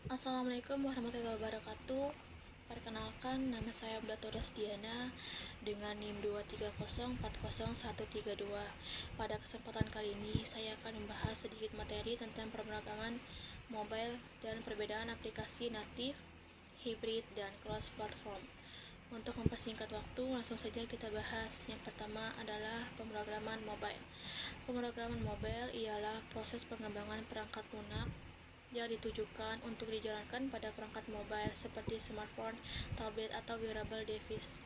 Assalamualaikum warahmatullahi wabarakatuh. Perkenalkan, nama saya Abdul Diana dengan NIM 230404132. Pada kesempatan kali ini, saya akan membahas sedikit materi tentang pemrograman mobile dan perbedaan aplikasi natif, hybrid, dan cross-platform. Untuk mempersingkat waktu, langsung saja kita bahas. Yang pertama adalah pemrograman mobile. Pemrograman mobile ialah proses pengembangan perangkat lunak yang ditujukan untuk dijalankan pada perangkat mobile seperti smartphone, tablet, atau wearable device.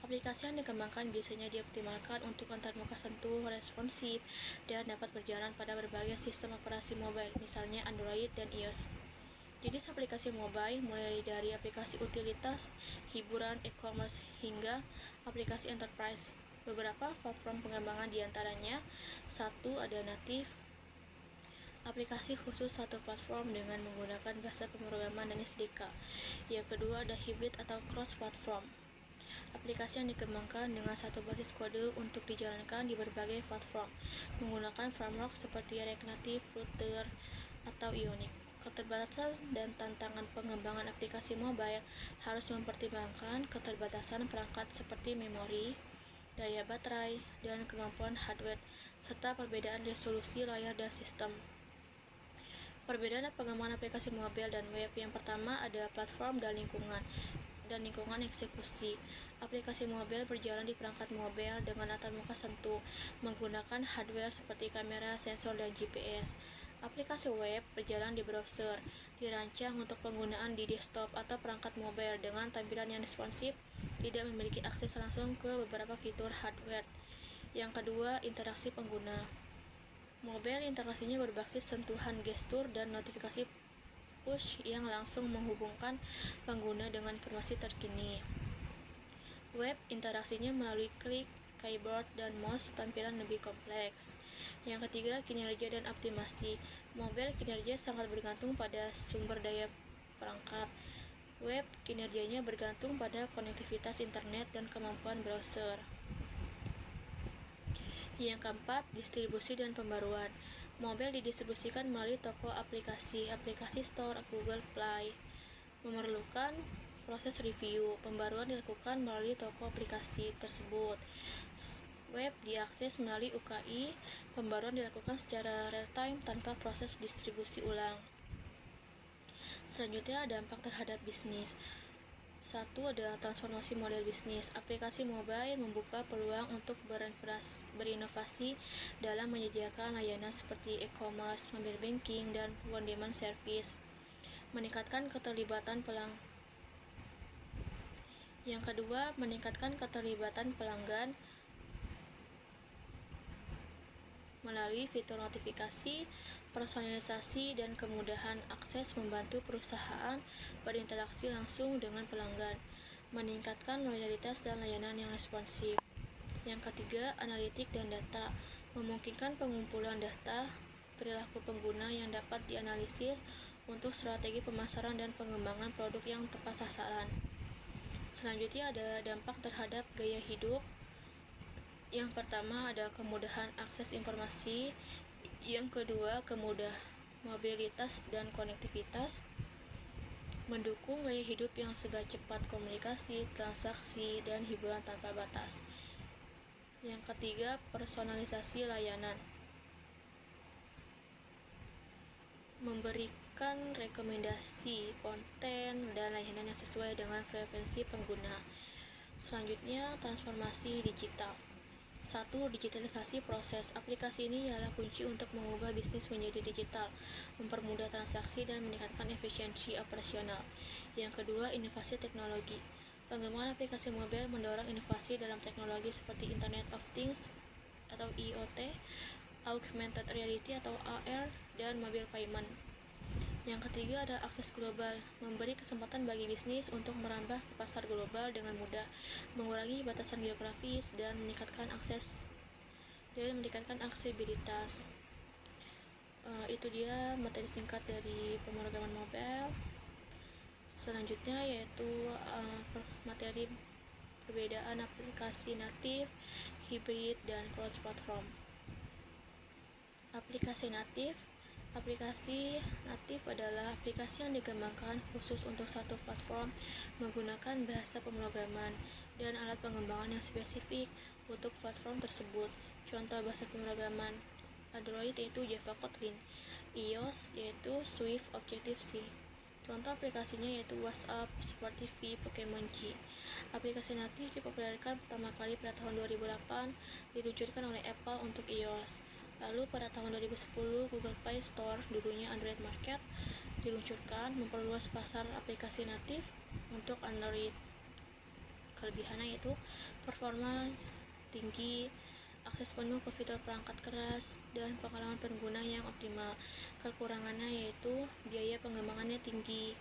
Aplikasi yang dikembangkan biasanya dioptimalkan untuk antarmuka sentuh, responsif, dan dapat berjalan pada berbagai sistem operasi mobile, misalnya Android dan iOS. Jenis aplikasi mobile mulai dari aplikasi utilitas, hiburan, e-commerce, hingga aplikasi enterprise. Beberapa platform pengembangan diantaranya: 1. Ada native, aplikasi khusus satu platform dengan menggunakan bahasa pemrograman dan SDK. Yang kedua ada hybrid atau cross-platform, aplikasi yang dikembangkan dengan satu basis kode untuk dijalankan di berbagai platform, menggunakan framework seperti React Native, Flutter, atau Ionic. Keterbatasan dan tantangan pengembangan aplikasi mobile harus mempertimbangkan keterbatasan perangkat seperti memori, daya baterai, dan kemampuan hardware, serta perbedaan resolusi layar dan sistem. Perbedaan pengembangan aplikasi mobile dan web. Yang pertama ada platform dan lingkungan eksekusi. Aplikasi mobile berjalan di perangkat mobile dengan antarmuka sentuh, menggunakan hardware seperti kamera, sensor, dan GPS. Aplikasi web berjalan di browser, dirancang untuk penggunaan di desktop atau perangkat mobile dengan tampilan yang responsif, tidak memiliki akses langsung ke beberapa fitur hardware. Yang kedua, interaksi pengguna. Mobile interaksinya berbasis sentuhan gestur dan notifikasi push yang langsung menghubungkan pengguna dengan informasi terkini. Web interaksinya melalui klik, keyboard, dan mouse, tampilan lebih kompleks. Yang ketiga, kinerja dan optimasi. Mobile kinerja sangat bergantung pada sumber daya perangkat. Web kinerjanya bergantung pada konektivitas internet dan kemampuan browser. Yang keempat, distribusi dan pembaruan. Mobile didistribusikan melalui toko aplikasi store, Google Play. Memerlukan proses review. Pembaruan dilakukan melalui toko aplikasi tersebut. Web diakses melalui UKI. Pembaruan dilakukan secara real-time tanpa proses distribusi ulang. Selanjutnya, dampak terhadap bisnis. 1. Ada transformasi model bisnis. Aplikasi mobile membuka peluang untuk berinovasi dalam menyediakan layanan seperti e-commerce, mobile banking, dan on-demand service, meningkatkan keterlibatan Yang kedua, meningkatkan keterlibatan pelanggan melalui fitur notifikasi, personalisasi, dan kemudahan akses, membantu perusahaan berinteraksi langsung dengan pelanggan, meningkatkan loyalitas dan layanan yang responsif. Yang ketiga, analitik dan data, memungkinkan pengumpulan data perilaku pengguna yang dapat dianalisis untuk strategi pemasaran dan pengembangan produk yang tepat sasaran. Selanjutnya ada dampak terhadap gaya hidup. Yang pertama ada kemudahan akses informasi. Yang kedua, mobilitas dan konektivitas, mendukung gaya hidup yang serba cepat, komunikasi, transaksi, dan hiburan tanpa batas. Yang ketiga, personalisasi layanan, memberikan rekomendasi konten dan layanan yang sesuai dengan preferensi pengguna. Selanjutnya, transformasi digital. 1. Digitalisasi proses. Aplikasi ini ialah kunci untuk mengubah bisnis menjadi digital, mempermudah transaksi, dan meningkatkan efisiensi operasional. Yang kedua, inovasi teknologi. Pengembangan aplikasi mobile mendorong inovasi dalam teknologi seperti Internet of Things atau IoT, augmented reality atau AR, dan mobile payment. Yang ketiga ada akses global, memberi kesempatan bagi bisnis untuk merambah ke pasar global dengan mudah, mengurangi batasan geografis, dan meningkatkan aksesibilitas. Itu dia materi singkat dari pemrograman mobile. Selanjutnya yaitu materi perbedaan aplikasi natif, hybrid, dan cross-platform. Aplikasi natif Aplikasi natif adalah aplikasi yang dikembangkan khusus untuk satu platform menggunakan bahasa pemrograman dan alat pengembangan yang spesifik untuk platform tersebut. Contoh bahasa pemrograman Android yaitu Java Kotlin, iOS yaitu Swift Objective-C. Contoh aplikasinya yaitu WhatsApp, Smart TV, Pokemon G. Aplikasi natif dipopulerkan pertama kali pada tahun 2008, diluncurkan oleh Apple untuk iOS. Lalu pada tahun 2010, Google Play Store, dulunya Android Market, diluncurkan memperluas pasar aplikasi natif untuk Android. Kelebihannya yaitu performa tinggi, akses penuh ke fitur perangkat keras, dan pengalaman pengguna yang optimal. Kekurangannya yaitu biaya pengembangannya tinggi,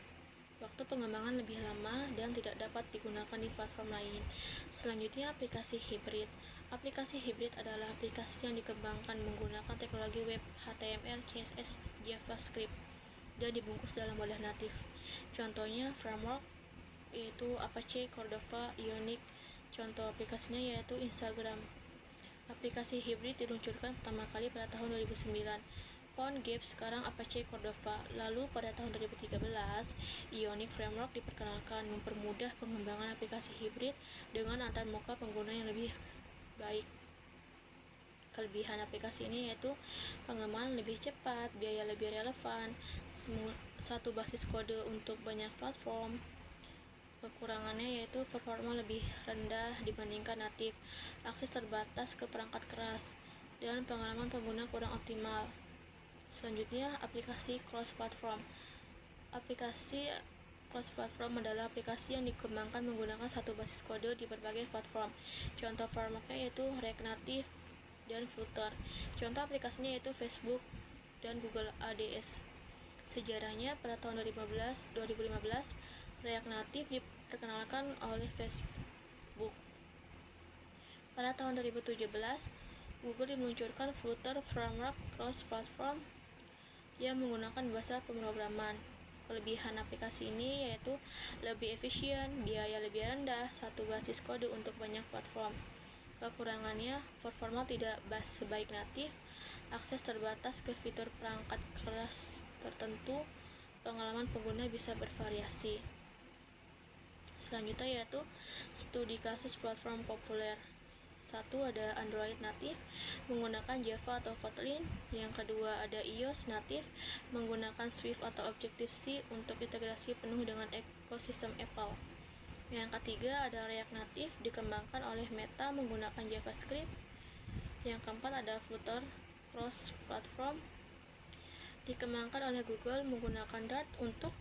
waktu pengembangan lebih lama, dan tidak dapat digunakan di platform lain. Selanjutnya, aplikasi hibrid. Aplikasi hibrid adalah aplikasi yang dikembangkan menggunakan teknologi web HTML, CSS, JavaScript, dan dibungkus dalam wadah natif. Contohnya framework yaitu Apache, Cordova, Ionic. Contoh aplikasinya yaitu Instagram. Aplikasi hibrid diluncurkan pertama kali pada tahun 2009. PhoneGap sekarang Apache Cordova. Lalu pada tahun 2013, Ionic Framework diperkenalkan mempermudah pengembangan aplikasi hibrid dengan antarmuka pengguna yang lebih baik. Kelebihan aplikasi ini yaitu pengembangan lebih cepat, biaya lebih relevan, satu basis kode untuk banyak platform. Kekurangannya yaitu performa lebih rendah dibandingkan natif, akses terbatas ke perangkat keras, dan pengalaman pengguna kurang optimal. Selanjutnya, aplikasi cross-platform. Aplikasi cross-platform adalah aplikasi yang dikembangkan menggunakan satu basis kode di berbagai platform. Contoh frameworknya yaitu React Native dan Flutter. Contoh aplikasinya yaitu Facebook dan Google Ads. Sejarahnya pada tahun 2015, React Native diperkenalkan oleh Facebook. Pada tahun 2017, Google meluncurkan Flutter Framework cross-platform yang menggunakan bahasa pemrograman. Kelebihan aplikasi ini yaitu lebih efisien, biaya lebih rendah, satu basis kode untuk banyak platform. Kekurangannya, performa tidak sebaik natif, akses terbatas ke fitur perangkat keras tertentu, pengalaman pengguna bisa bervariasi. Selanjutnya yaitu studi kasus platform populer. Satu, ada Android natif menggunakan Java atau Kotlin. Yang kedua, ada iOS natif menggunakan Swift atau Objective-C untuk integrasi penuh dengan ekosistem Apple. Yang ketiga, ada React natif dikembangkan oleh Meta menggunakan JavaScript. Yang keempat, ada Flutter cross-platform dikembangkan oleh Google menggunakan Dart untuk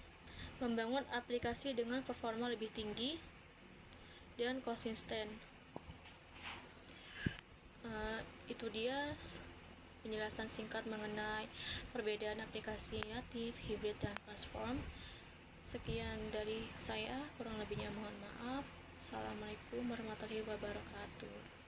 membangun aplikasi dengan performa lebih tinggi dan konsisten. Itu dia penjelasan singkat mengenai perbedaan aplikasi natif, hibrid, dan platform. Sekian dari saya, kurang lebihnya mohon maaf. Assalamualaikum warahmatullahi wabarakatuh.